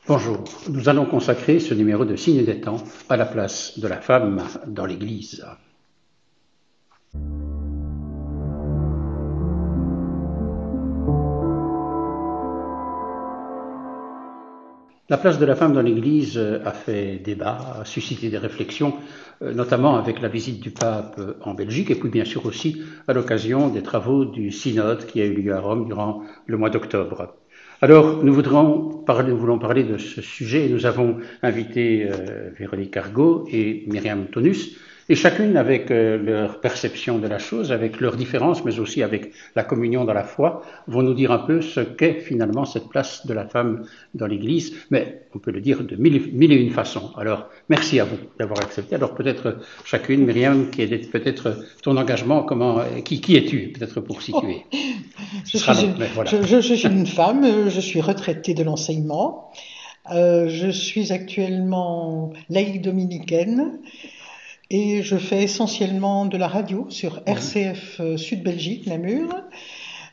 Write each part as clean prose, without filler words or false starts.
Bonjour, nous allons consacrer ce numéro de Signe des temps à la place de la femme dans l'Église. La place de la femme dans l'Église a fait débat, a suscité des réflexions, notamment avec la visite du pape en Belgique et puis bien sûr aussi à l'occasion des travaux du synode qui a eu lieu à Rome durant le mois d'octobre. Alors, nous voulons parler de ce sujet et nous avons invité Véronique Argot et Myriam Tonus, et chacune avec leur perception de la chose, avec leurs différences, mais aussi avec la communion dans la foi, vont nous dire un peu ce qu'est finalement cette place de la femme dans l'Église, mais on peut le dire de mille et une façons. Alors, merci à vous d'avoir accepté. Alors peut-être chacune, Myriam, qui est peut-être ton engagement, qui es-tu, peut-être pour situer. Je suis une femme, je suis retraitée de l'enseignement, je suis actuellement laïque dominicaine et je fais essentiellement de la radio sur RCF Sud Belgique, Namur.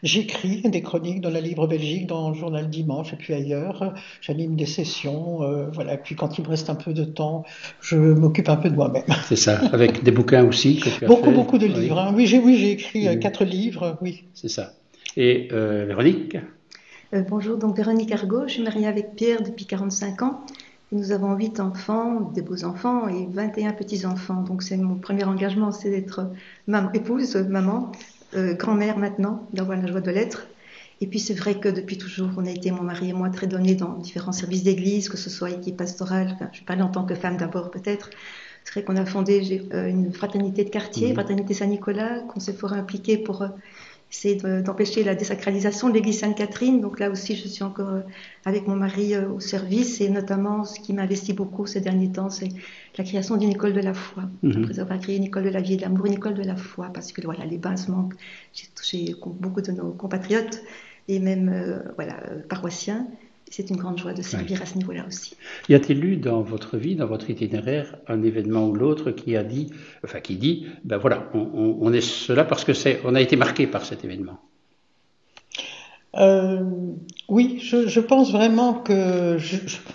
J'écris des chroniques dans la Libre Belgique, dans le journal Dimanche et puis ailleurs. J'anime des sessions, voilà. Puis quand il me reste un peu de temps, je m'occupe un peu de moi-même. C'est ça, avec des bouquins aussi que tu as beaucoup de livres. Hein. Oui, j'ai écrit 4 livres, oui. C'est ça. Et Véronique Bonjour, donc Véronique Argot, je suis mariée avec Pierre depuis 45 ans. Nous avons 8 enfants, des beaux enfants et 21 petits-enfants. Donc c'est mon premier engagement, c'est d'être épouse, maman, grand-mère maintenant, d'avoir la joie de l'être. Et puis c'est vrai que depuis toujours, on a été, mon mari et moi, très donnés dans différents services d'église, que ce soit équipe pastorale, je parlais en tant que femme d'abord peut-être. C'est vrai qu'on a fondé une fraternité de quartier, fraternité Saint-Nicolas, qu'on s'est fort impliqué pour essayer d'empêcher la désacralisation de l'église Sainte-Catherine. Donc là aussi, je suis encore avec mon mari au service, et notamment ce qui m'investit beaucoup ces derniers temps, c'est la création d'une école de la foi. Après avoir créé une école de la vie et de l'amour, une école de la foi, parce que voilà, les bases manquent. J'ai touché beaucoup de nos compatriotes et même paroissiens. C'est une grande joie de servir à ce niveau-là aussi. Y a-t-il eu dans votre vie, dans votre itinéraire, un événement ou l'autre qui dit, ben voilà, on est cela parce que on a été marqué par cet événement? Oui, je pense vraiment que,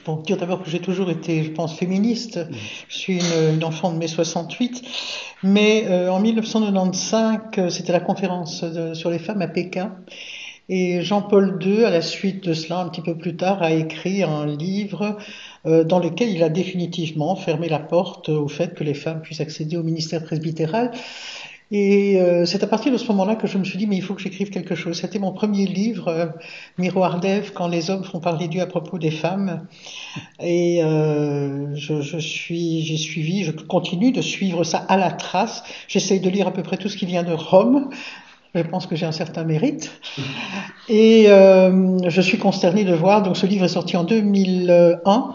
bon, dire d'abord que j'ai toujours été, je pense, féministe. Je suis une enfant de mai 68, mais en 1995, c'était la conférence sur les femmes à Pékin. Et Jean-Paul II, à la suite de cela, un petit peu plus tard, a écrit un livre dans lequel il a définitivement fermé la porte au fait que les femmes puissent accéder au ministère presbytéral. Et c'est à partir de ce moment-là que je me suis dit, mais il faut que j'écrive quelque chose. C'était mon premier livre, Miroir d'Ève, quand les hommes font parler Dieu à propos des femmes. Et je continue de suivre ça à la trace. J'essaye de lire à peu près tout ce qui vient de Rome. Je pense que j'ai un certain mérite. Et je suis consternée de voir, donc ce livre est sorti en 2001,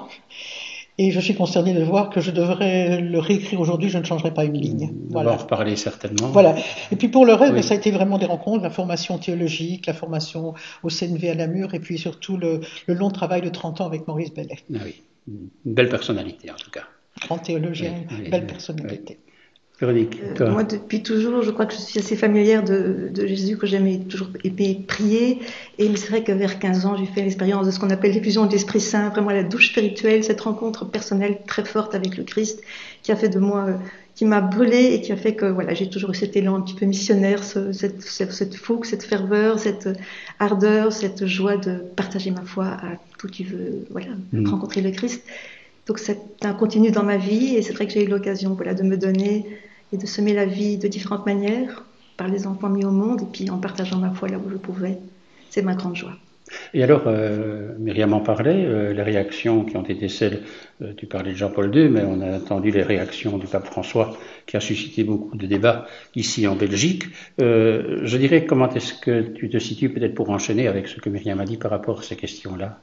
et je suis consternée de voir que je devrais le réécrire aujourd'hui, je ne changerai pas une ligne. Voilà. On va en reparler certainement. Voilà. Et puis pour le reste, ça a été vraiment des rencontres, la formation théologique, la formation au CNV à Namur, et puis surtout le long travail de 30 ans avec Maurice Bellet. Ah oui, une belle personnalité en tout cas. Grand théologien, belle personnalité. Oui. Véronique, moi, depuis toujours, je crois que je suis assez familière de Jésus, que j'aimais toujours prier. Et c'est vrai que vers 15 ans, j'ai fait l'expérience de ce qu'on appelle l'effusion de l'Esprit Saint, vraiment la douche spirituelle, cette rencontre personnelle très forte avec le Christ, qui a fait de moi, qui m'a brûlée et qui a fait que voilà, j'ai toujours eu cet élan un petit peu missionnaire, cette fougue, cette ferveur, cette ardeur, cette joie de partager ma foi à tout qui veut, rencontrer le Christ. Donc c'est un continu dans ma vie, et c'est vrai que j'ai eu l'occasion de me donner et de semer la vie de différentes manières, par les enfants mis au monde, et puis en partageant ma foi là où je pouvais. C'est ma grande joie. Et alors, Myriam en parlait, les réactions qui ont été celles, tu parlais de Jean-Paul II, mais on a entendu les réactions du pape François, qui a suscité beaucoup de débats ici en Belgique. Je dirais, comment est-ce que tu te situes, peut-être pour enchaîner avec ce que Myriam a dit par rapport à ces questions-là?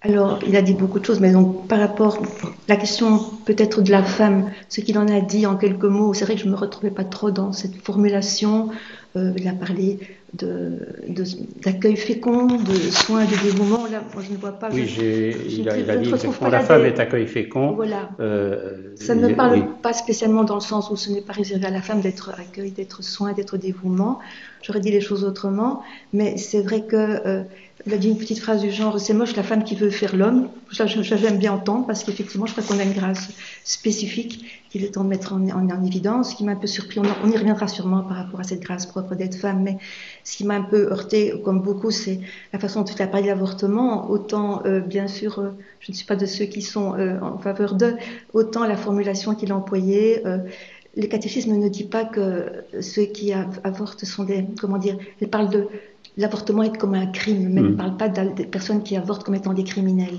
Alors, il a dit beaucoup de choses, mais donc par rapport à la question peut-être de la femme, ce qu'il en a dit en quelques mots, c'est vrai que je ne me retrouvais pas trop dans cette formulation. Il a parlé d'accueil fécond, de soins, de dévouement. Là, moi, je ne vois pas. Oui, il a dit que la femme est accueil fécond. Voilà. Ça ne me parle pas spécialement dans le sens où ce n'est pas réservé à la femme d'être accueil, d'être soin, d'être dévouement. J'aurais dit les choses autrement, mais c'est vrai que il a dit une petite phrase du genre « c'est moche la femme qui veut faire l'homme ». Ça, j'aime bien entendre parce qu'effectivement, je crois qu'on a une grâce spécifique qu'il est temps de mettre en évidence. Ce qui m'a un peu surpris, on y reviendra sûrement par rapport à cette grâce propre d'être femme, mais ce qui m'a un peu heurté, comme beaucoup, c'est la façon dont tu as parlé de l'avortement. Autant, bien sûr, je ne suis pas de ceux qui sont en faveur d'eux, autant la formulation qu'il a employée. Le catéchisme ne dit pas que ceux qui avortent sont des... Comment dire, il parle de... L'avortement est comme un crime, mais ne parle pas des personnes qui avortent comme étant des criminels.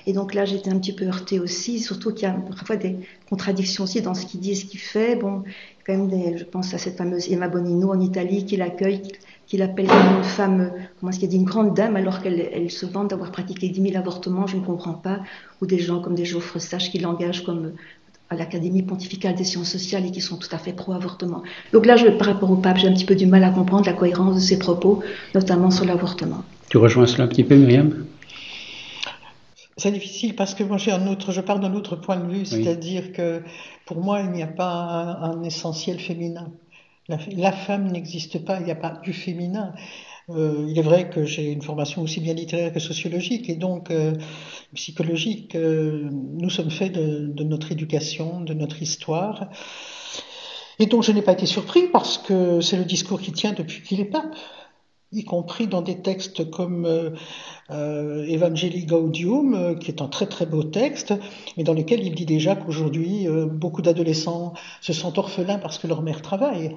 Et donc là, j'étais un petit peu heurtée aussi, surtout qu'il y a parfois des contradictions aussi dans ce qu'il dit et ce qu'il fait. Bon, quand même, je pense à cette fameuse Emma Bonino en Italie qui l'accueille, qui l'appelle comme une femme, comment est-ce qu'il dit, une grande dame, alors qu'elle se vante d'avoir pratiqué 10 000 avortements, je ne comprends pas. Ou des gens comme des Geoffre Sage qui l'engagent comme à l'Académie pontificale des sciences sociales et qui sont tout à fait pro-avortement. Donc là, par rapport au pape, j'ai un petit peu du mal à comprendre la cohérence de ses propos, notamment sur l'avortement. Tu rejoins cela un petit peu, Myriam ? C'est difficile parce que moi je pars d'un autre point de vue, c'est-à-dire que pour moi, il n'y a pas un essentiel féminin. La femme n'existe pas, il n'y a pas du féminin. Il est vrai que j'ai une formation aussi bien littéraire que sociologique et donc psychologique. Nous sommes faits de notre éducation, de notre histoire. Et donc je n'ai pas été surpris parce que c'est le discours qui tient depuis qu'il est pape, y compris dans des textes comme Evangelii Gaudium, qui est un très très beau texte, mais dans lequel il dit déjà qu'aujourd'hui beaucoup d'adolescents se sentent orphelins parce que leur mère travaille.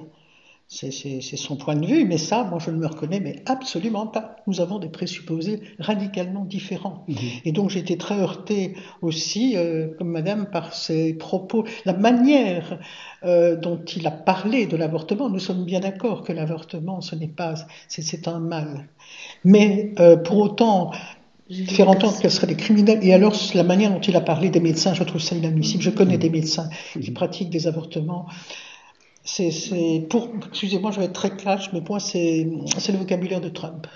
C'est son point de vue, mais ça, moi je ne me reconnais mais absolument pas. Nous avons des présupposés radicalement différents. Et donc j'ai été très heurtée aussi, comme madame, par ses propos, la manière dont il a parlé de l'avortement. Nous sommes bien d'accord que l'avortement, c'est un mal. Mais pour autant, faire entendre qu'elles seraient des criminels, et alors la manière dont il a parlé des médecins, je trouve ça inadmissible. Je connais des médecins qui pratiquent des avortements. Excusez-moi, je vais être très clash, mais pour moi, c'est le vocabulaire de Trump.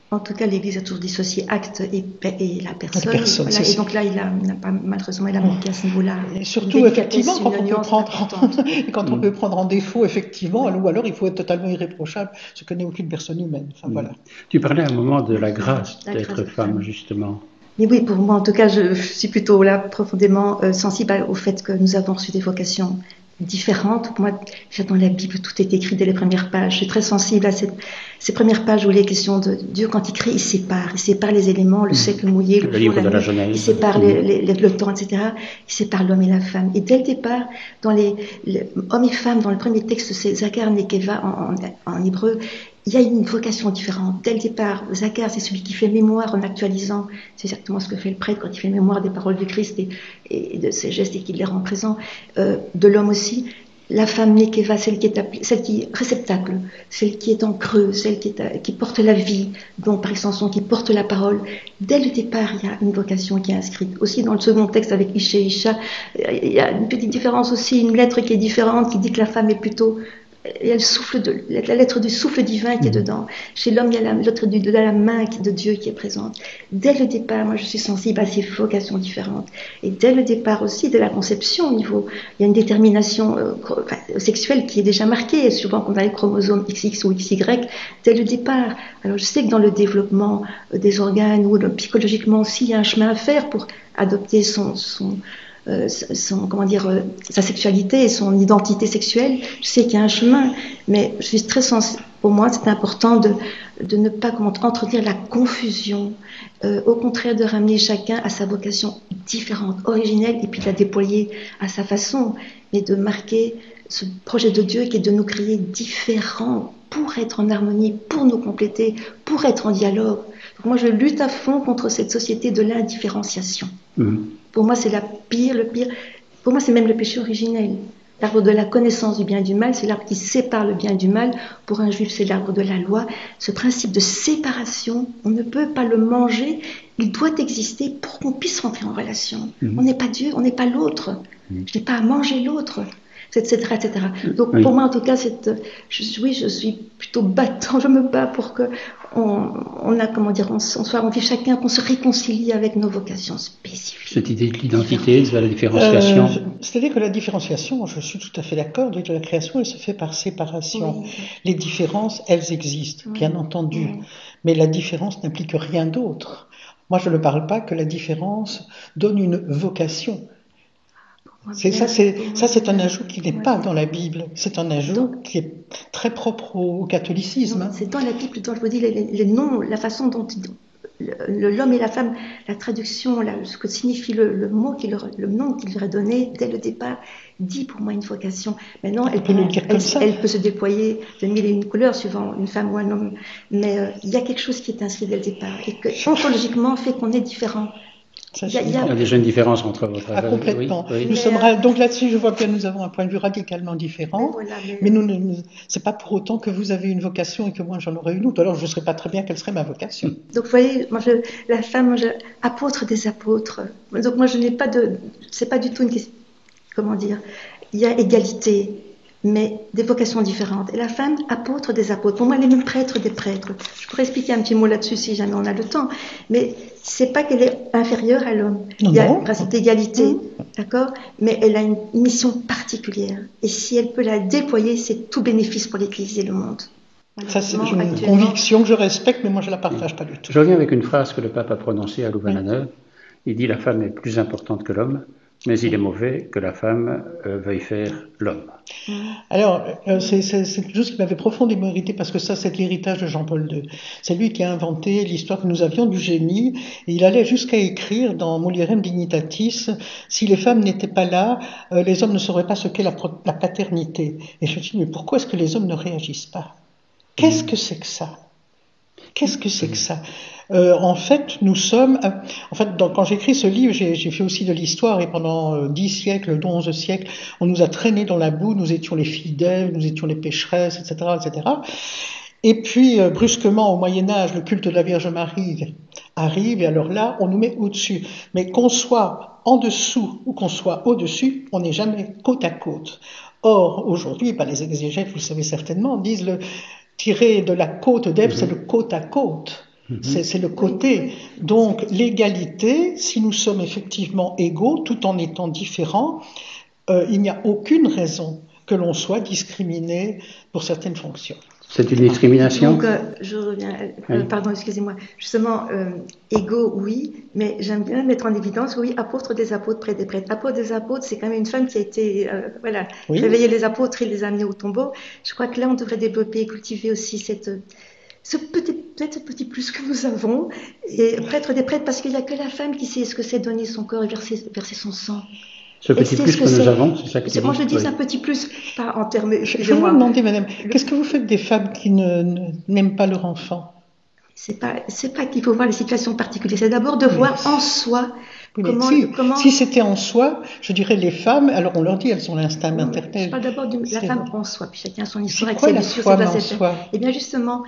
En tout cas, l'Église a toujours dissocié acte et la personne. Voilà, et donc là, il n'a pas, malheureusement, il a manqué à ce niveau-là. Et surtout, effectivement, quand on peut prendre en défaut, effectivement, ou alors il faut être totalement irréprochable, ce que n'est aucune personne humaine. Enfin, voilà. Tu parlais à un moment de la grâce d'être femme, justement. Mais oui, pour moi, en tout cas, je suis plutôt là profondément sensible au fait que nous avons reçu des vocations différentes. Pour moi, dans la Bible, tout est écrit dès les premières pages. Je suis très sensible à ces premières pages où il est question de Dieu, quand il crée, il sépare les éléments, le sec, le mouillé, le livre de la Genèse. Il sépare le temps, etc. Il sépare l'homme et la femme. Et dès le départ, dans les hommes et femmes, dans le premier texte, c'est Zachar, Nekeva en hébreu, il y a une vocation différente. Dès le départ, Zachar, c'est celui qui fait mémoire en actualisant. C'est exactement ce que fait le prêtre quand il fait mémoire des paroles du Christ et de ses gestes et qu'il les rend présents. De l'homme aussi. La femme Nekeva, celle qui est réceptacle, celle qui est en creux, celle qui porte la vie, donc par extension qui porte la parole. Dès le départ, il y a une vocation qui est inscrite. Aussi dans le second texte avec Isha, il y a une petite différence aussi, une lettre qui est différente, qui dit que la femme est plutôt... Il y a la lettre du souffle divin qui est dedans. Chez l'homme, il y a la lettre de la main de Dieu qui est présente. Dès le départ, moi, je suis sensible à ces vocations différentes. Et dès le départ aussi, de la conception, il y a une détermination sexuelle qui est déjà marquée. Souvent, quand on a les chromosomes XX ou XY, dès le départ. Alors, je sais que dans le développement des organes ou psychologiquement aussi, il y a un chemin à faire pour adopter sa sexualité et son identité sexuelle. Je sais qu'il y a un chemin, mais je suis très sensible. Pour moi, c'est important de ne pas entretenir la confusion, au contraire de ramener chacun à sa vocation différente, originelle, et puis de la déployer à sa façon, mais de marquer ce projet de Dieu qui est de nous créer différents pour être en harmonie, pour nous compléter, pour être en dialogue. Donc moi, je lutte à fond contre cette société de l'indifférenciation. Pour moi, c'est le pire. Pour moi, c'est même le péché originel. L'arbre de la connaissance du bien et du mal, c'est l'arbre qui sépare le bien du mal. Pour un juif, c'est l'arbre de la loi. Ce principe de séparation, on ne peut pas le manger. Il doit exister pour qu'on puisse rentrer en relation. On n'est pas Dieu, on n'est pas l'autre. Je n'ai pas à manger l'autre. etc., etc. Donc Oui. pour moi, en tout cas, je suis plutôt battant. Je me bats pour que on vive chacun, qu'on se réconcilie avec nos vocations spécifiques. Cette idée de l'identité, de la différenciation. C'est-à-dire que la différenciation, je suis tout à fait d'accord, de la création, elle se fait par séparation. Oui. Les différences, elles existent, bien entendu, mais la différence n'implique rien d'autre. Moi, je ne parle pas que la différence donne une vocation. C'est un ajout qui n'est pas dans la Bible. C'est un ajout qui est très propre au catholicisme. C'est dans la Bible, dont je vous dis les noms, la façon dont l'homme et la femme, la traduction, ce que signifie le nom qu'il leur a donné dès le départ, dit pour moi une vocation. Maintenant, elle peut se déployer de mille et une couleurs suivant une femme ou un homme, mais il y a quelque chose qui est inscrit dès le départ et que ontologiquement fait qu'on est différent. Il y a déjà une différence entre votre avis. Complètement. Oui. Donc là-dessus, je vois que nous avons un point de vue radicalement différent. Mais c'est pas pour autant que vous avez une vocation et que moi j'en aurais une autre. Alors je ne saurais pas très bien quelle serait ma vocation. Donc vous voyez, la femme, apôtre des apôtres. Donc moi je n'ai pas c'est pas du tout une question. Comment dire ? Il y a égalité, mais des vocations différentes. Et la femme, apôtre des apôtres. Pour moi, elle est même prêtre des prêtres. Je pourrais expliquer un petit mot là-dessus si jamais on a le temps. Mais c'est pas qu'elle est inférieure à l'homme. Il y a un principe d'égalité, d'accord ? Mais elle a une mission particulière. Et si elle peut la déployer, c'est tout bénéfice pour l'Église et le monde. Ça, c'est une conviction que je respecte, mais moi, je ne la partage pas du tout. Je reviens avec une phrase que le pape a prononcée à Louvain-la-Neuve. Il dit « La femme est plus importante que l'homme ». Mais il est mauvais que la femme veuille faire l'homme. Alors, c'est quelque chose qui m'avait profondément irrité parce que ça, c'est l'héritage de Jean-Paul II. C'est lui qui a inventé l'histoire que nous avions du génie. Et il allait jusqu'à écrire dans Mulierem Dignitatis, si les femmes n'étaient pas là, les hommes ne sauraient pas ce qu'est la paternité. Et je me dis, mais pourquoi est-ce que les hommes ne réagissent pas ? Qu'est-ce que c'est que ça ? Qu'est-ce que c'est que ça ? En fait, nous sommes... quand j'écris ce livre, j'ai fait aussi de l'histoire et pendant 10 siècles, 11 siècles, on nous a traînés dans la boue, nous étions les filles d'Ève, nous étions les pécheresses, etc., etc. Et puis, brusquement, au Moyen-Âge, le culte de la Vierge Marie arrive et alors là, on nous met au-dessus. Mais qu'on soit en dessous ou qu'on soit au-dessus, on n'est jamais côte à côte. Or, aujourd'hui, les exégètes, vous le savez certainement, disent tirer de la côte d'Ève, c'est le côte à côte. C'est le côté. Donc, l'égalité, si nous sommes effectivement égaux, tout en étant différents, il n'y a aucune raison que l'on soit discriminé pour certaines fonctions. C'est une discrimination ? Donc, je reviens. Pardon, excusez-moi. Justement, égaux, oui, mais j'aime bien mettre en évidence, oui, apôtre des apôtres, prêtre des prêtres. Apôtre des apôtres, c'est quand même une femme qui a été, réveiller les apôtres et les amener au tombeau. Je crois que là, on devrait développer et cultiver aussi ce petit plus que nous avons, et prêtre des prêtres, parce qu'il n'y a que la femme qui sait ce que c'est donner son corps et verser son sang. Ce petit plus que nous avons, c'est ça que tu dis ? Moi, je dis c'est un petit plus, pas en termes... Je vais vous demander, madame, qu'est-ce que vous faites des femmes qui n'aiment pas leur enfant ? C'est pas qu'il faut voir les situations particulières, c'est d'abord de voir en soi... Si c'était en soi, je dirais les femmes, alors on leur dit, elles ont l'instinct maternel. Je parle d'abord de la femme en soi, puis chacun son histoire. C'est quoi la femme en soi ? Eh bien justement,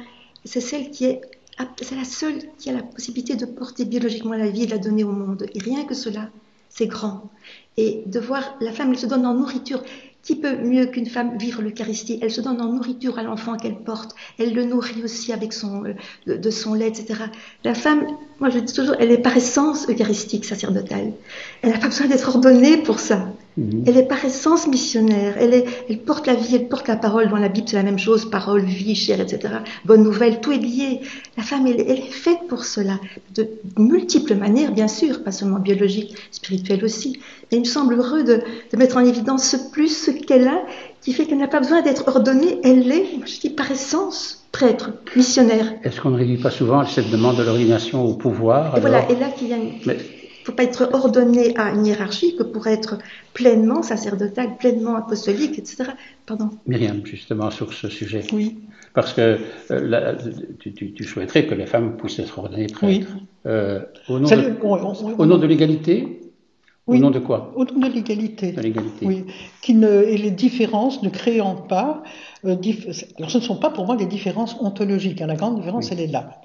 c'est la seule qui a la possibilité de porter biologiquement la vie et de la donner au monde. Et rien que cela, c'est grand. Et de voir la femme, elle se donne en nourriture. Qui peut mieux qu'une femme vivre l'Eucharistie ? Elle se donne en nourriture à l'enfant qu'elle porte. Elle le nourrit aussi avec de son lait, etc. La femme, moi je dis toujours, elle est par essence eucharistique, sacerdotale. Elle n'a pas besoin d'être ordonnée pour ça. Elle est par essence missionnaire. Elle porte la vie, elle porte la parole. Dans la Bible, c'est la même chose. Parole, vie, chair, etc. Bonne nouvelle, tout est lié. La femme, elle est faite pour cela. De multiples manières, bien sûr, pas seulement biologique, spirituelle aussi. Et il me semble heureux de mettre en évidence ce plus, ce qu'elle a, qui fait qu'elle n'a pas besoin d'être ordonnée. Elle l'est, je dis par essence, prêtre, missionnaire. Est-ce qu'on ne réduit pas souvent cette demande de l'ordination au pouvoir ? Et voilà, et là qu'il y a il ne faut pas être ordonné à une hiérarchie que pour être pleinement sacerdotal, pleinement apostolique, etc. Pardon. Myriam, justement, sur ce sujet. Oui. Parce que tu souhaiterais que les femmes puissent être ordonnées prêtres. Oui. Au nom de l'égalité ? Oui. Au nom de quoi ? Au nom de l'égalité. De l'égalité. Oui. Et les différences ne créant pas... alors ce ne sont pas pour moi des différences ontologiques. La grande différence, elle est là.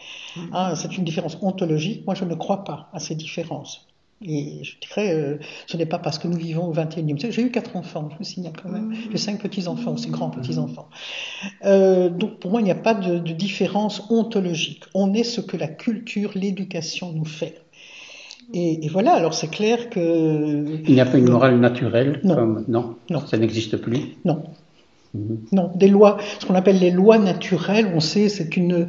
C'est une différence ontologique. Moi, je ne crois pas à ces différences. Et je dirais, ce n'est pas parce que nous vivons au XXIe siècle. J'ai eu 4 enfants, je vous signale quand même. J'ai 5 petits-enfants, aussi grands petits-enfants. Donc pour moi, il n'y a pas de différence ontologique. On est ce que la culture, l'éducation nous fait. Et voilà, alors c'est clair que... Il n'y a pas une morale naturelle Non. Non, ça n'existe plus. Non. Non, des lois, ce qu'on appelle les lois naturelles, on sait, c'est une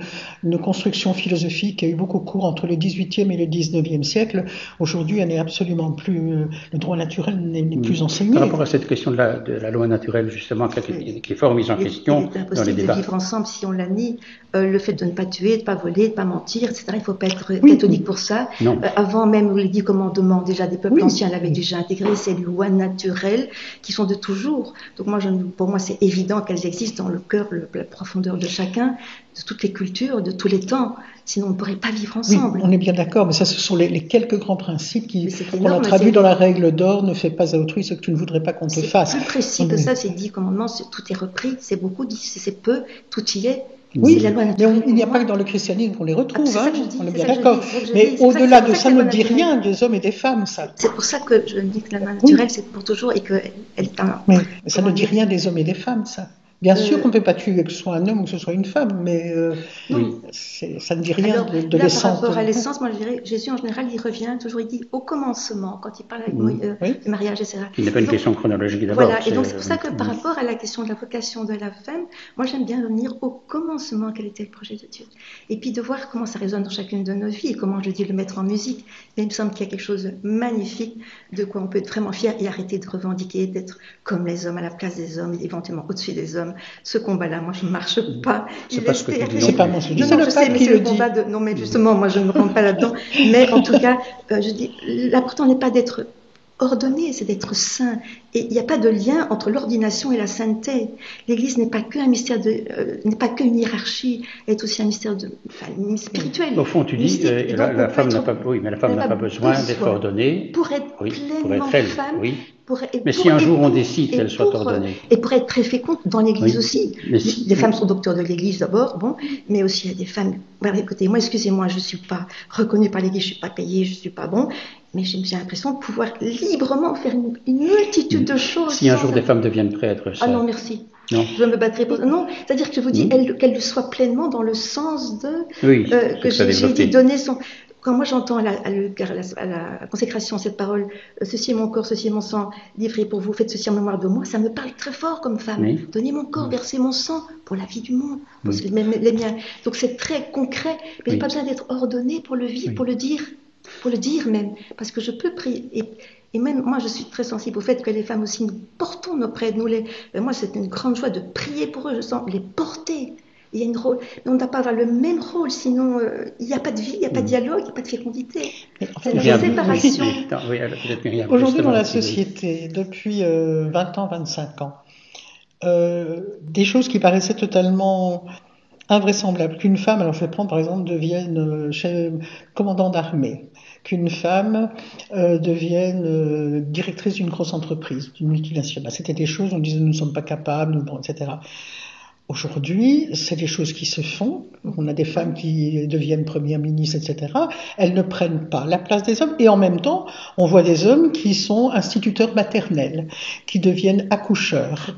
construction philosophique qui a eu beaucoup cours entre le XVIIIe et le XIXe siècle. Aujourd'hui, elle n'est absolument plus, le droit naturel n'est plus enseigné. Par rapport à cette question de la loi naturelle, justement, qui est fort mise en question il est dans les débats. de vivre ensemble si on l'a nie. Le fait de ne pas tuer, de ne pas voler, de ne pas mentir, etc. Il ne faut pas être catholique pour ça. Avant même les 10 commandements, déjà des peuples anciens l'avaient déjà intégré, ces lois naturelles qui sont de toujours. Donc pour moi, c'est évident qu'elles existent dans le cœur, la profondeur de chacun, de toutes les cultures, de tous les temps. Sinon, on ne pourrait pas vivre ensemble. Oui, on est bien d'accord, mais ça, ce sont les quelques grands principes qu'on a traduits dans la règle d'or, ne fais pas à autrui ce que tu ne voudrais pas qu'on te fasse. C'est plus précis que ça, c'est 10 commandements, tout est repris, c'est beaucoup, c'est peu, tout y est. Oui, la loi naturelle, mais il n'y a pas que dans le christianisme qu'on les retrouve, on est bien d'accord. Mais au-delà de ça, ne dit rien des hommes et des femmes, ça. C'est pour ça que je dis que la loi naturelle, c'est pour toujours et qu'elle est un... Mais ça ne dit rien des hommes et des femmes, ça. Bien sûr qu'on ne peut pas tuer que ce soit un homme ou que ce soit une femme, mais ça ne dit rien de l'essence. Par rapport à l'essence, moi je dirais, Jésus en général, il revient toujours, il dit au commencement, quand il parle avec du mariage, etc. Il n'est pas une question chronologique d'abord. Voilà, et donc c'est pour ça que par rapport à la question de la vocation de la femme, moi j'aime bien revenir au commencement, quel était le projet de Dieu. Et puis de voir comment ça résonne dans chacune de nos vies, et comment je dis le mettre en musique. Et il me semble qu'il y a quelque chose de magnifique, de quoi on peut être vraiment fier et arrêter de revendiquer, d'être comme les hommes, à la place des hommes, éventuellement au-dessus des hommes. Ce combat-là, moi, je ne marche pas. C'est pas ce que tu dis. C'est pas moi, je dis. Non, je sais, mais c'est le combat de... Non, mais justement, moi, je ne me rentre pas là-dedans. Mais en tout cas, je dis, l'important n'est pas d'être ordonné, c'est d'être saint. Et il n'y a pas de lien entre l'ordination et la sainteté. L'Église n'est pas qu'un mystère n'est pas qu'une hiérarchie, elle est aussi un mystère spirituel. Au fond, tu dis, la femme n'a pas, mais la femme n'a pas besoin d'être ordonnée. Pour être pleinement femme. Oui. Mais si un jour on décide qu'elle soit ordonnée. Et pour être très féconde dans l'Église aussi. Les femmes sont docteurs de l'Église d'abord, mais aussi il y a des femmes. Voilà, écoutez, moi, excusez-moi, je ne suis pas reconnue par l'Église, je ne suis pas payée, je ne suis pas bon. Mais j'ai l'impression de pouvoir librement faire une multitude de choses. Si un jour des femmes deviennent prêtres, Ah non, merci. Non. Je me battrai pour... Non, c'est-à-dire que je vous dis, qu'elle soit pleinement dans le sens de... que j'ai dit, donner son... Quand moi j'entends à la consécration cette parole, ceci est mon corps, ceci est mon sang, livré pour vous, faites ceci en mémoire de moi, ça me parle très fort comme femme. Oui. Donnez mon corps, versez mon sang pour la vie du monde, pour les miens. Donc c'est très concret, mais j'ai pas besoin d'être ordonné pour le vivre, pour le dire même, parce que je peux prier. Et même moi, je suis très sensible au fait que les femmes aussi nous portons nos prêtres. Moi, c'est une grande joie de prier pour eux. Je sens les porter. Il y a une rôle, mais on ne doit pas avoir le même rôle, sinon il n'y a pas de vie, il n'y a pas de dialogue, il n'y a pas de fécondité. C'est une séparation. Aujourd'hui, dans la société, depuis 20 ans, 25 ans, des choses qui paraissaient totalement invraisemblable qu'une femme, alors je vais prendre par exemple, devienne commandant d'armée, qu'une femme devienne directrice d'une grosse entreprise, d'une multinationale. C'était des choses, on disait nous ne sommes pas capables, etc. Aujourd'hui, c'est des choses qui se font. On a des femmes qui deviennent premières ministres, etc. Elles ne prennent pas la place des hommes. Et en même temps, on voit des hommes qui sont instituteurs maternels, qui deviennent accoucheurs.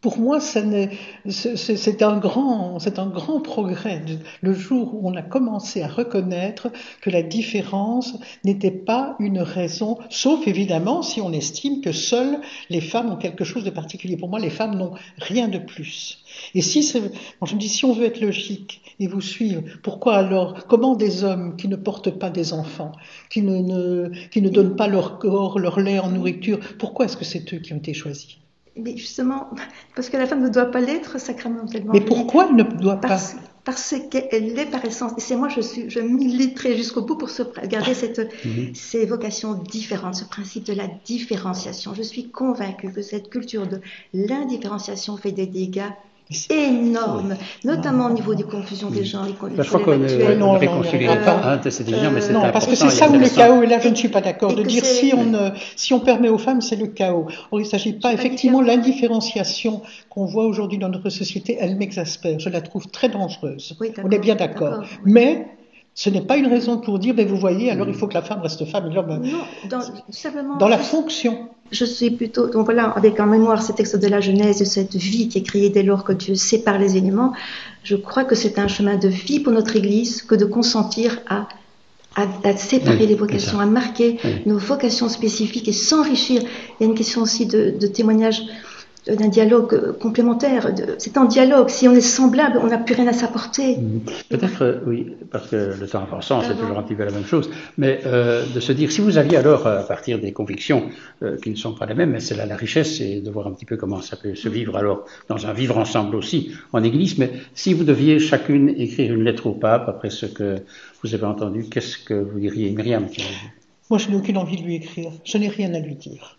Pour moi, c'est un grand progrès. Le jour où on a commencé à reconnaître que la différence n'était pas une raison, sauf évidemment si on estime que seules les femmes ont quelque chose de particulier. Pour moi, les femmes n'ont rien de plus. Et je me dis, si on veut être logique et vous suivre, pourquoi alors, comment des hommes qui ne portent pas des enfants, qui ne donnent pas leur corps, leur lait en nourriture, pourquoi est-ce que c'est eux qui ont été choisis ? Mais justement, parce que la femme ne doit pas l'être sacramentellement. Mais pourquoi elle ne doit pas ? Parce qu'elle l'est par essence. Et c'est moi, je militerai jusqu'au bout pour garder ces vocations différentes, ce principe de la différenciation. Je suis convaincue que cette culture de l'indifférenciation fait des dégâts énorme, notamment au niveau des confusions des genres. Je crois qu'on ne réconcilierait pas, c'est évident, mais c'est important. Parce que c'est ça où le chaos, et là je ne suis pas d'accord, de dire si on permet aux femmes, c'est le chaos. Or, il ne s'agit pas, effectivement, l'indifférenciation qu'on voit aujourd'hui dans notre société, elle m'exaspère, je la trouve très dangereuse. Oui, on est bien d'accord. Mais Ce n'est pas une raison pour dire, mais vous voyez, alors il faut que la femme reste femme. Et l'homme, Non, simplement. dans la fonction. Je suis plutôt, donc voilà, avec en mémoire ces textes de la Genèse, de cette vie qui est créée dès lors que Dieu sépare les éléments. Je crois que c'est un chemin de vie pour notre Église que de consentir à séparer les vocations, à marquer nos vocations spécifiques et s'enrichir. Il y a une question aussi de témoignage, d'un dialogue complémentaire. C'est un dialogue. Si on est semblable, on n'a plus rien à s'apporter. Peut-être, oui, parce que le temps avançant, c'est toujours un petit peu la même chose. Mais de se dire, si vous aviez alors, à partir des convictions qui ne sont pas les mêmes, mais c'est là la richesse, c'est de voir un petit peu comment ça peut se vivre alors dans un vivre ensemble aussi en Église. Mais si vous deviez chacune écrire une lettre au pape après ce que vous avez entendu, qu'est-ce que vous diriez, Myriam? Moi, je n'ai aucune envie de lui écrire. Je n'ai rien à lui dire.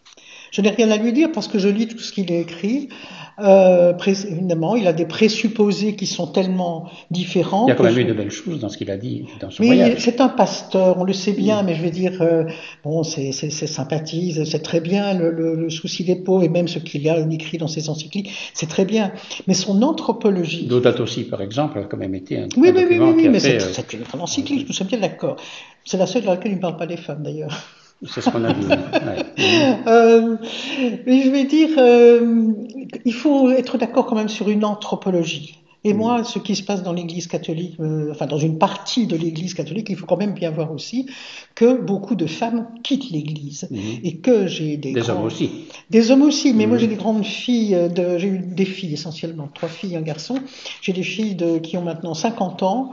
Je n'ai rien à lui dire parce que je lis tout ce qu'il a écrit. Évidemment, il a des présupposés qui sont tellement différents. Il y a quand même eu de belles choses dans ce qu'il a dit dans son mais voyage. C'est un pasteur, on le sait bien, mais je vais dire, bon, c'est sympathise, c'est très bien le souci des pauvres et même ce qu'il a écrit dans ses encycliques, c'est très bien. Mais son anthropologie. Laudato aussi, par exemple, a quand même été un oui, document qui a mais fait, c'est une grande encyclique, nous sommes bien d'accord. C'est la seule dans laquelle il ne parle pas des femmes, d'ailleurs. C'est ce qu'on a vu. Mais je vais dire, il faut être d'accord quand même sur une anthropologie. Et moi, ce qui se passe dans l'Église catholique, enfin dans une partie de l'Église catholique, il faut quand même bien voir aussi que beaucoup de femmes quittent l'Église et que j'ai des hommes aussi. Des hommes aussi, mais moi j'ai des grandes filles, j'ai eu des filles essentiellement, 3 filles et un garçon. J'ai des filles qui ont maintenant 50 ans.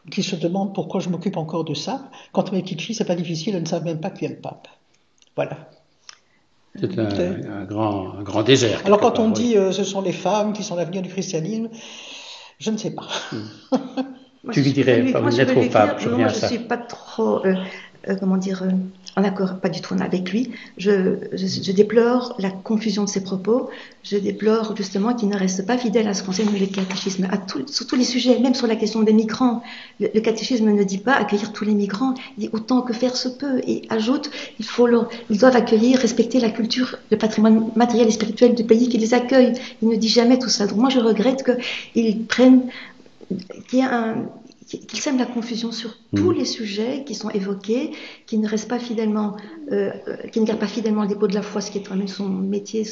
Qui se demandent pourquoi je m'occupe encore de ça. Quant à mes petites filles, c'est pas difficile, elles ne savent même pas qui est le pape. Voilà. C'est un grand désert. Alors quand on dit ce sont les femmes qui sont l'avenir du christianisme, je ne sais pas. Tu lui dirais pas une lettre au pape, je reviens à ça. Je ne suis pas trop, en accord, pas du tout avec lui. Je déplore la confusion de ses propos. Je déplore justement qu'il ne reste pas fidèle à ce qu'enseigne le catéchisme, sur tous les sujets, même sur la question des migrants. Le catéchisme ne dit pas accueillir tous les migrants, il dit autant que faire se peut, et ajoute, ils doivent accueillir, respecter la culture, le patrimoine matériel et spirituel du pays qui les accueille. Il ne dit jamais tout ça. Donc moi je regrette qu'ils sèment la confusion sur tous les sujets qui sont évoqués, qui ne restent pas fidèlement, qui ne gardent pas fidèlement le dépôt de la foi, ce qui est quand même son métier,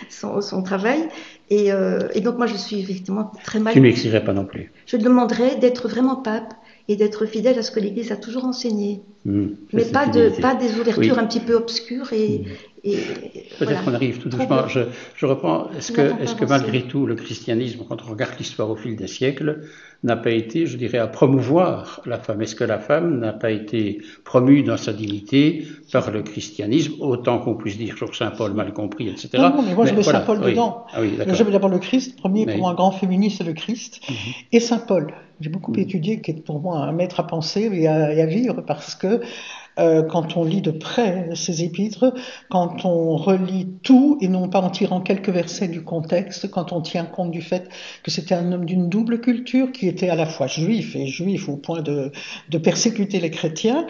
son travail. Et donc moi je suis effectivement très mal. Tu ne m'écrirais pas non plus. Je demanderais d'être vraiment pape et d'être fidèle à ce que l'Église a toujours enseigné, mais pas des ouvertures un petit peu obscures et peut-être qu'on arrive tout doucement. Je reprends. Est-ce que malgré tout, le christianisme, quand on regarde l'histoire au fil des siècles, n'a pas été, je dirais, à promouvoir la femme? Est-ce que la femme n'a pas été promue dans sa dignité par le christianisme, autant qu'on puisse dire sur Saint Paul mal compris, etc. Non, mais moi je mets Saint Paul dedans. Ah oui, je mets d'abord le Christ, premier pour moi un grand féministe, c'est le Christ, et Saint Paul. J'ai beaucoup étudié, qui est pour moi un maître à penser et à vivre, parce que quand on lit de près ces épîtres, quand on relit tout et non pas en tirant quelques versets du contexte, quand on tient compte du fait que c'était un homme d'une double culture, qui était à la fois juif au point de persécuter les chrétiens,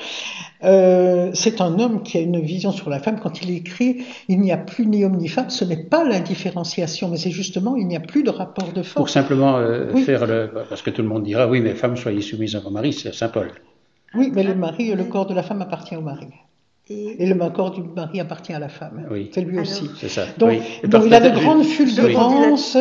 c'est un homme qui a une vision sur la femme. Quand il écrit, il n'y a plus ni homme ni femme, ce n'est pas l'indifférenciation, mais c'est justement, il n'y a plus de rapport de force. Pour simplement faire parce que tout le monde dira, oui, mais femmes, soyez soumises à vos maris, c'est Saint Paul. Oui, mais le corps de la femme appartient au mari. Et le corps du mari appartient à la femme. Oui. C'est lui aussi. C'est ça. Donc, oui. donc il a de grandes fulgurances.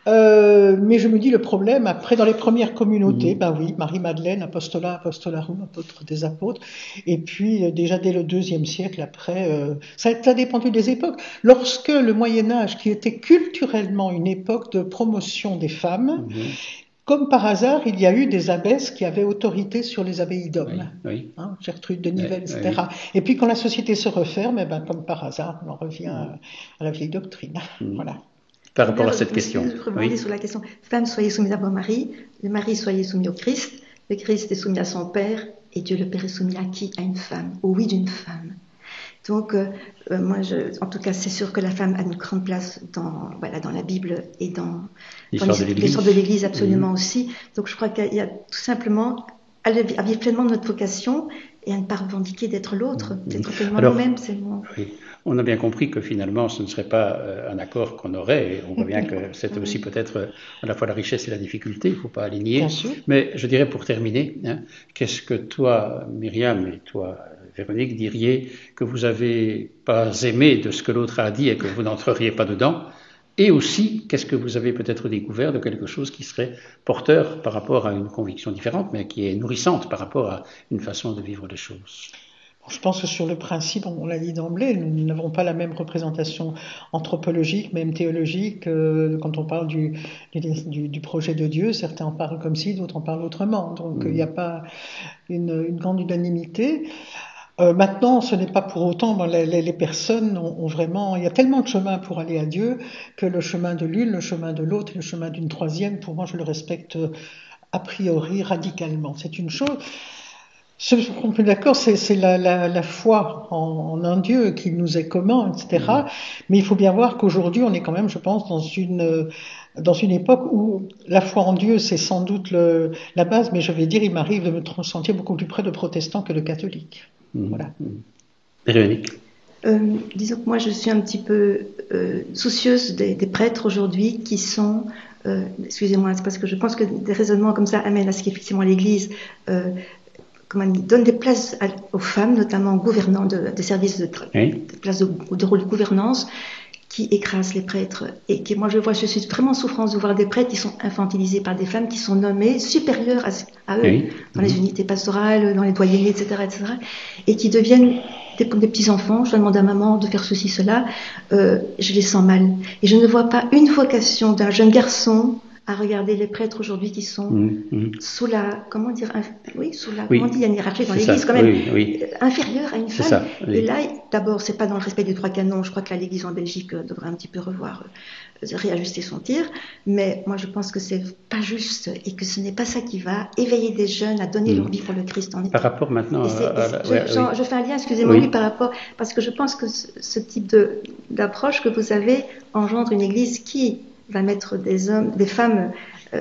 Mais je me dis, le problème, après, dans les premières communautés, Marie-Madeleine, Apostolat, Apostolarum, apôtre des apôtres, et puis déjà dès le IIe siècle, après, ça a dépendu des époques. Lorsque le Moyen-Âge, qui était culturellement une époque de promotion des femmes, comme par hasard, il y a eu des abbesses qui avaient autorité sur les abbayes d'hommes. Oui. Gertrude de Nivelles, etc. Oui. Et puis quand la société se referme, comme par hasard, on en revient à la vieille doctrine. Voilà. Par rapport à cette question. Je rebondis sur la question. Femmes, soyez soumises à vos maris. Le mari, soyez soumis au Christ. Le Christ est soumis à son Père. Et Dieu le Père est soumis à qui? À une femme. Au oui d'une femme. Donc, moi, en tout cas, c'est sûr que la femme a une grande place dans la Bible et dans l'histoire de l'Église, absolument aussi. Donc, je crois qu'il y a tout simplement à vivre pleinement notre vocation et à ne pas revendiquer d'être l'autre, d'être pleinement nous-mêmes. Oui. On a bien compris que finalement ce ne serait pas un accord qu'on aurait, et on voit bien que c'est aussi peut-être à la fois la richesse et la difficulté, il ne faut pas aligner. Mais je dirais pour terminer, qu'est-ce que toi, Myriam, et toi, Véronique, diriez que vous n'avez pas aimé de ce que l'autre a dit et que vous n'entreriez pas dedans? Et aussi, qu'est-ce que vous avez peut-être découvert de quelque chose qui serait porteur par rapport à une conviction différente, mais qui est nourrissante par rapport à une façon de vivre les choses? Je pense que sur le principe, on l'a dit d'emblée, nous n'avons pas la même représentation anthropologique, même théologique. Quand on parle du projet de Dieu, certains en parlent comme ci, d'autres en parlent autrement. Donc il n'y a pas une grande unanimité. Maintenant, ce n'est pas pour autant, les personnes ont vraiment, il y a tellement de chemins pour aller à Dieu que le chemin de l'une, le chemin de l'autre, le chemin d'une troisième, pour moi, je le respecte a priori radicalement. C'est une chose. Ce qu'on peut d'accord, c'est la foi en un Dieu qui nous est commun, etc. Mais il faut bien voir qu'aujourd'hui, on est quand même, je pense, dans une époque où la foi en Dieu, c'est sans doute la base, mais je vais dire, il m'arrive de me sentir beaucoup plus près de protestants que de catholiques. Voilà. Véronique. Disons que moi, je suis un petit peu soucieuse des prêtres aujourd'hui qui sont... excusez-moi, c'est parce que je pense que des raisonnements comme ça amènent à ce qu'effectivement l'Église... donne des places aux femmes, notamment gouvernants des services des places de rôle de gouvernance, qui écrasent les prêtres. Et que moi, je suis vraiment en souffrance de voir des prêtres qui sont infantilisés par des femmes qui sont nommées supérieures à eux, dans les unités pastorales, dans les doyennés, etc., et qui deviennent des petits-enfants. Je demande à maman de faire ceci, cela. Je les sens mal. Et je ne vois pas une vocation d'un jeune garçon à regarder les prêtres aujourd'hui qui sont sous la, comment dire, comment on dit, il y a une hiérarchie dans l'Église quand même, inférieure à une femme. Ça, et là, d'abord, c'est pas dans le respect des 3 canons. Je crois que l'Église en Belgique devrait un petit peu réajuster son tir. Mais moi, je pense que c'est pas juste et que ce n'est pas ça qui va éveiller des jeunes à donner leur vie pour le Christ. Par rapport maintenant je fais un lien, excusez-moi, par rapport, parce que je pense que ce type d'approche que vous avez engendre une Église qui va mettre des femmes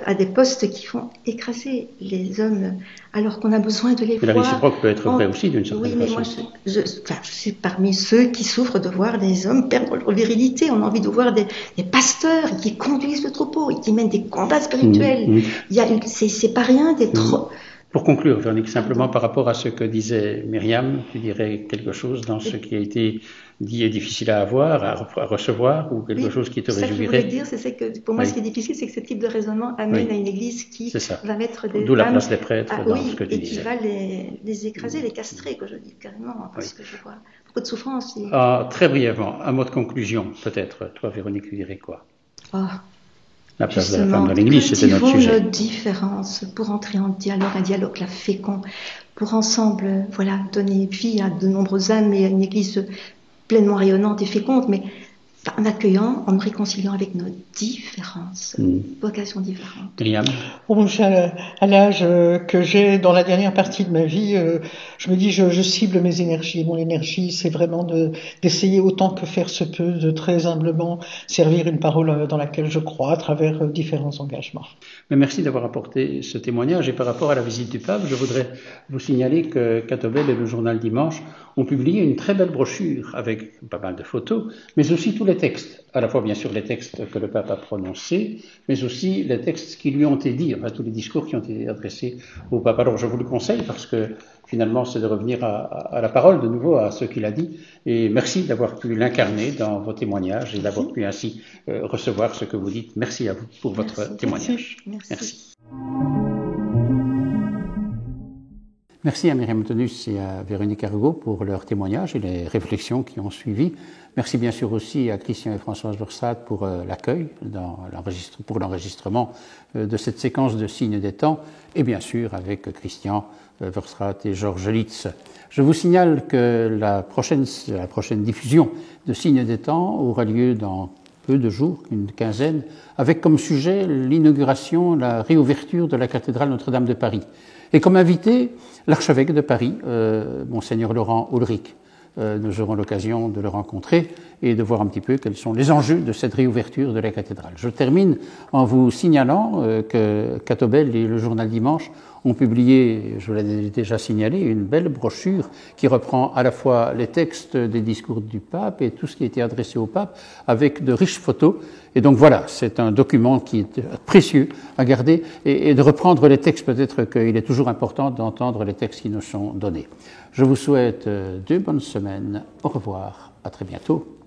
à des postes qui font écraser les hommes alors qu'on a besoin de les voir. La réciproque peut être vraie aussi d'une certaine façon. Oui, mais moi je suis parmi ceux qui souffrent de voir des hommes perdre leur virilité. On a envie de voir des pasteurs qui conduisent le troupeau et qui mènent des combats spirituels. C'est pas rien d'être... Pour conclure, Véronique, simplement par rapport à ce que disait Myriam, tu dirais quelque chose dans ce qui a été dit est difficile à avoir, à recevoir, ou quelque chose qui te réjouirait? Ce que je voulais dire, c'est que pour moi, ce qui est difficile, c'est que ce type de raisonnement amène à une Église qui va mettre des D'où la place des prêtres dans ce que tu et disais. qui va les écraser, les castrer, que je dis carrément, parce que je vois beaucoup de souffrance. Très brièvement, un mot de conclusion, peut-être. Toi, Véronique, tu dirais quoi? La place de la femme dans l'Église, c'était notre sujet. Cultivons nos différences pour entrer en dialogue, un dialogue là fécond, pour ensemble, donner vie à de nombreuses âmes et à une Église pleinement rayonnante et féconde, mais en accueillant, en nous réconciliant avec nos différences, vocations différentes. Myriam. À l'âge que j'ai dans la dernière partie de ma vie, je me dis, je cible mes énergies. Mon énergie, c'est vraiment d'essayer autant que faire se peut, de très humblement servir une parole dans laquelle je crois à travers différents engagements. Mais merci d'avoir apporté ce témoignage. Et par rapport à la visite du pape, je voudrais vous signaler que Catobel et le journal Dimanche ont publié une très belle brochure avec pas mal de photos, mais aussi tous les textes. À la fois, bien sûr, les textes que le pape a prononcés, mais aussi les textes qui lui ont été dits, tous les discours qui ont été adressés au pape. Alors, je vous le conseille parce que finalement, c'est de revenir à la parole de nouveau, à ce qu'il a dit. Et merci d'avoir pu l'incarner dans vos témoignages et d'avoir pu ainsi recevoir ce que vous dites. Merci à vous pour votre témoignage. Merci. Merci à Myriam Tonus et à Véronique Argot pour leur témoignage et les réflexions qui ont suivi. Merci bien sûr aussi à Christian et Françoise Verstraat pour l'accueil, pour l'enregistrement de cette séquence de Signes des temps, et bien sûr avec Christian Verstraat et Georges Litz. Je vous signale que la prochaine diffusion de Signes des temps aura lieu dans peu de jours, une quinzaine, avec comme sujet l'inauguration, la réouverture de la cathédrale Notre-Dame de Paris. Et comme invité, l'archevêque de Paris, Monseigneur Laurent Ulrich. Nous aurons l'occasion de le rencontrer et de voir un petit peu quels sont les enjeux de cette réouverture de la cathédrale. Je termine en vous signalant que Catobel et le journal Dimanche ont publié, je vous l'ai déjà signalé, une belle brochure qui reprend à la fois les textes des discours du pape et tout ce qui a été adressé au pape avec de riches photos. Et donc voilà, c'est un document qui est précieux à garder et de reprendre les textes, peut-être qu'il est toujours important d'entendre les textes qui nous sont donnés. Je vous souhaite 2 bonnes semaines. Au revoir, à très bientôt.